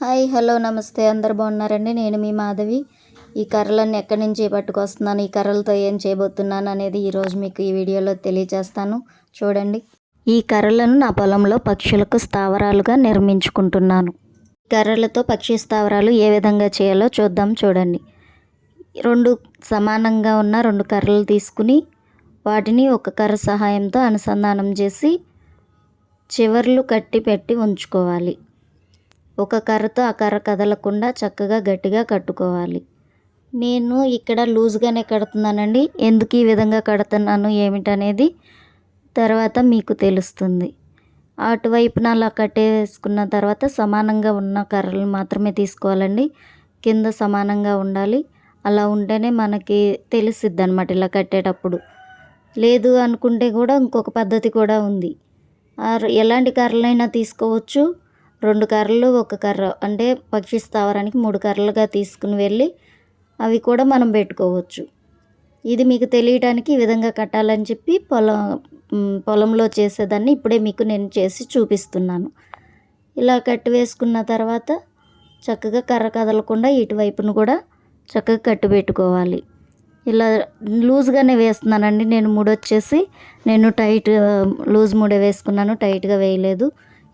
Hi hello నమస్తే అందరు బాగున్నారండి. నేను మీ మాధవి. ఈ కర్రలన్నీ ఎక్కడి నుంచి పట్టుకొస్తున్నాను, ఈ కర్రలతో ఏం చేయబోతున్నాను అనేది ఈరోజు మీకు ఈ వీడియోలో తెలియజేస్తాను. చూడండి, ఈ కర్రలను నా పొలంలో పక్షులకు స్థావరాలుగా నిర్మించుకుంటున్నాను. కర్రలతో పక్షి స్థావరాలు ఏ విధంగా చేయాలో చూద్దాం. చూడండి, రెండు సమానంగా ఉన్న రెండు కర్రలు తీసుకుని వాటిని ఒక కర్ర సహాయంతో అనుసంధానం చేసి చివర్లు కట్టి పెట్టి ఉంచుకోవాలి. ఒక కర్రతో ఆ కర్ర కదలకుండా చక్కగా గట్టిగా కట్టుకోవాలి. నేను ఇక్కడ లూజ్గానే కడుతున్నానండి. ఎందుకు ఈ విధంగా కడుతున్నాను ఏమిటనేది తర్వాత మీకు తెలుస్తుంది. అటువైపున అలా కట్టేసుకున్న తర్వాత సమానంగా ఉన్న కర్రలు మాత్రమే తీసుకోవాలండి. కింద సమానంగా ఉండాలి. అలా ఉంటేనే మనకి తెలిసిద్ది అన్నమాట ఇలా కట్టేటప్పుడు. లేదు అనుకుంటే కూడా ఇంకొక పద్ధతి కూడా ఉంది. ఎలాంటి కర్రలైనా తీసుకోవచ్చు. రెండు కర్రలు ఒక కర్ర అంటే పక్షి స్థావరానికి 3 కర్రలుగా తీసుకుని వెళ్ళి అవి కూడా మనం పెట్టుకోవచ్చు. ఇది మీకు తెలియడానికి ఈ విధంగా కట్టాలని చెప్పి పొలంలో చేసేదాన్ని ఇప్పుడే మీకు నేను చేసి చూపిస్తున్నాను. ఇలా కట్టి వేసుకున్న తర్వాత చక్కగా కర్ర కదలకుండా ఇటువైపును కూడా చక్కగా కట్టి పెట్టుకోవాలి. ఇలా లూజ్గానే వేస్తున్నానండి. నేను ముడొచ్చేసి టైట్ లూజ్ ముడ వేసుకున్నాను, టైట్గా వేయలేదు.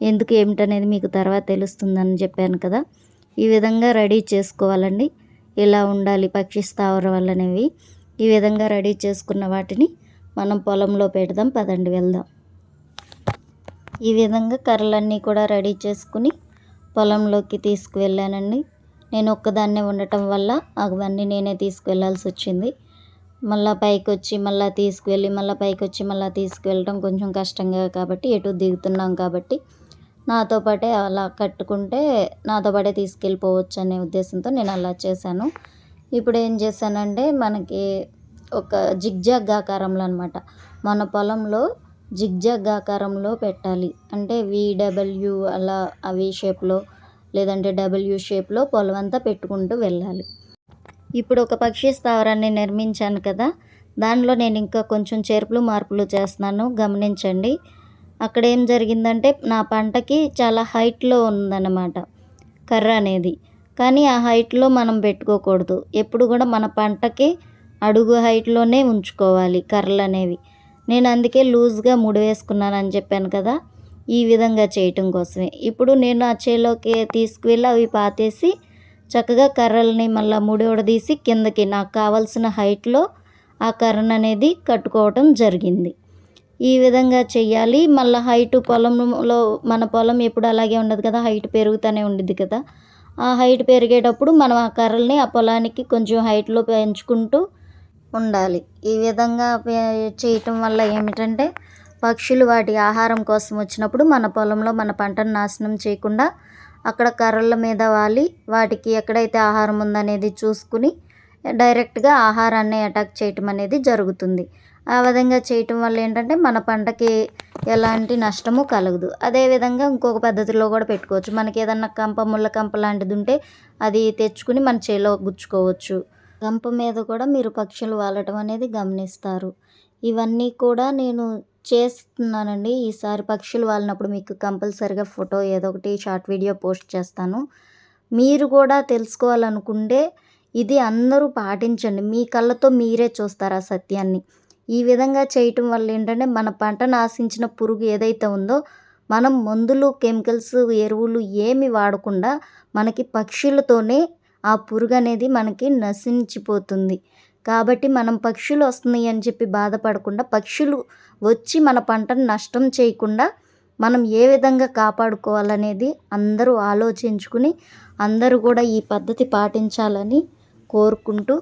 ఎందుకు ఏమిటనేది మీకు తర్వాత తెలుస్తుందని చెప్పాను కదా. ఈ విధంగా రెడీ చేసుకోవాలండి. ఇలా ఉండాలి పక్షి స్థావరాలు అనేవి. ఈ విధంగా రెడీ చేసుకున్న వాటిని మనం పొలంలో పెడదాం. పదండి వెళ్దాం. ఈ విధంగా కర్రలన్నీ కూడా రెడీ చేసుకుని పొలంలోకి తీసుకువెళ్ళానండి. నేను ఒక్కదాన్నే ఉండటం వల్ల అవన్నీ నేనే తీసుకువెళ్ళాల్సి వచ్చింది. మళ్ళీ పైకి వచ్చి మళ్ళీ తీసుకువెళ్ళి మళ్ళీ పైకి వచ్చి మళ్ళీ తీసుకువెళ్ళడం కొంచెం కష్టంగా కాబట్టి ఎటు దిగుతున్నాం కాబట్టి నాతో పాటే అలా కట్టుకుంటే నాతో పాటే తీసుకెళ్ళిపోవచ్చు అనే ఉద్దేశంతో నేను అలా చేశాను. ఇప్పుడు ఏం చేశానంటే మనకి ఒక జిగ్జాగ్ ఆకారంలో అనమాట మన పొలంలో జిగ్జాగ్ ఆకారంలో పెట్టాలి. అంటే VW అలా వి షేప్లో లేదంటే W షేప్లో పొలం అంతా పెట్టుకుంటూ వెళ్ళాలి. ఇప్పుడు ఒక పక్షి స్థావరాన్ని నిర్మించాను కదా, దానిలో నేను ఇంకా కొంచెం చేర్పులు మార్పులు చేస్తున్నాను. గమనించండి. అక్కడ ఏం జరిగిందంటే నా పంటకి చాలా హైట్లో ఉందన్నమాట కర్ర అనేది. కానీ ఆ హైట్లో మనం పెట్టుకోకూడదు. ఎప్పుడు కూడా మన పంటకి అడుగు హైట్లోనే ఉంచుకోవాలి కర్రలు అనేవి. నేను అందుకే లూజ్గా ముడి వేసుకున్నాను అని చెప్పాను కదా, ఈ విధంగా చేయటం కోసమే. ఇప్పుడు నేను ఆ చేలోకి తీసుకువెళ్ళి అవి పాతేసి చక్కగా కర్రల్ని మళ్ళీ ముడి ఉడదీసి కిందకి నాకు కావాల్సిన హైట్లో ఆ కర్రను అనేది కట్టుకోవటం జరిగింది. ఈ విధంగా చెయ్యాలి. మళ్ళీ హైటు పొలంలో మన పొలం ఎప్పుడు అలాగే ఉండదు కదా, హైట్ పెరుగుతూనే ఉండిద్ది కదా. ఆ హైట్ పెరిగేటప్పుడు మనం ఆ కర్రల్ని ఆ పొలానికి కొంచెం హైట్లో పెంచుకుంటూ ఉండాలి. ఈ విధంగా చేయటం వల్ల ఏమిటంటే పక్షులు వాటి ఆహారం కోసం వచ్చినప్పుడు మన పొలంలో మన పంటను నాశనం చేయకుండా అక్కడ కర్రల మీద వాలి వాటికి ఎక్కడైతే ఆహారం ఉందనేది చూసుకుని డైరెక్ట్గా ఆహారాన్ని అటాక్ చేయటం అనేది జరుగుతుంది. ఆ విధంగా చేయటం వల్ల ఏంటంటే మన పంటకి ఎలాంటి నష్టము కలగదు. అదేవిధంగా ఇంకొక పద్ధతిలో కూడా పెట్టుకోవచ్చు. మనకి ఏదన్నా ముళ్ళ కంప లాంటిది ఉంటే అది తెచ్చుకుని మన చేలో గుచ్చుకోవచ్చు. కంప మీద కూడా మీరు పక్షులు వాలటం అనేది గమనిస్తారు. ఇవన్నీ కూడా నేను చేస్తున్నానండి. ఈసారి పక్షులు వాలినప్పుడు మీకు కంపల్సరిగా ఫోటో ఏదో ఒకటి షార్ట్ వీడియో పోస్ట్ చేస్తాను. మీరు కూడా తెలుసుకోవాలనుకుంటే ఇది అందరూ పాటించండి. మీ కళ్ళతో మీరే చూస్తారు ఆ సత్యాన్ని. ఈ విధంగా చేయటం వల్ల ఏంటంటే మన పంటను ఆశించిన పురుగు ఏదైతే ఉందో మనం మందులు, కెమికల్స్, ఎరువులు ఏమి వాడకుండా మనకి పక్షులతోనే ఆ పురుగు అనేది మనకి నశించిపోతుంది. కాబట్టి మనం పక్షులు వస్తున్నాయి అని చెప్పి బాధపడకుండా పక్షులు వచ్చి మన పంటను నష్టం చేయకుండా మనం ఏ విధంగా కాపాడుకోవాలనేది అందరూ ఆలోచించుకుని అందరూ కూడా ఈ పద్ధతి పాటించాలని కోరుకుంటూ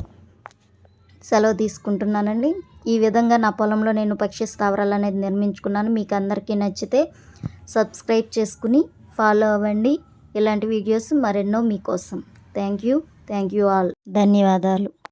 సెలవు తీసుకుంటున్నానండి. ఈ విధంగా నా పొలంలో నేను పక్షి స్థావరాలు అనేది నిర్మించుకున్నాను. మీకు అందరికీ నచ్చితే సబ్స్క్రైబ్ చేసుకుని ఫాలో అవ్వండి. ఇలాంటి వీడియోస్ మరెన్నో మీకోసం. Thank you all. ధన్యవాదాలు.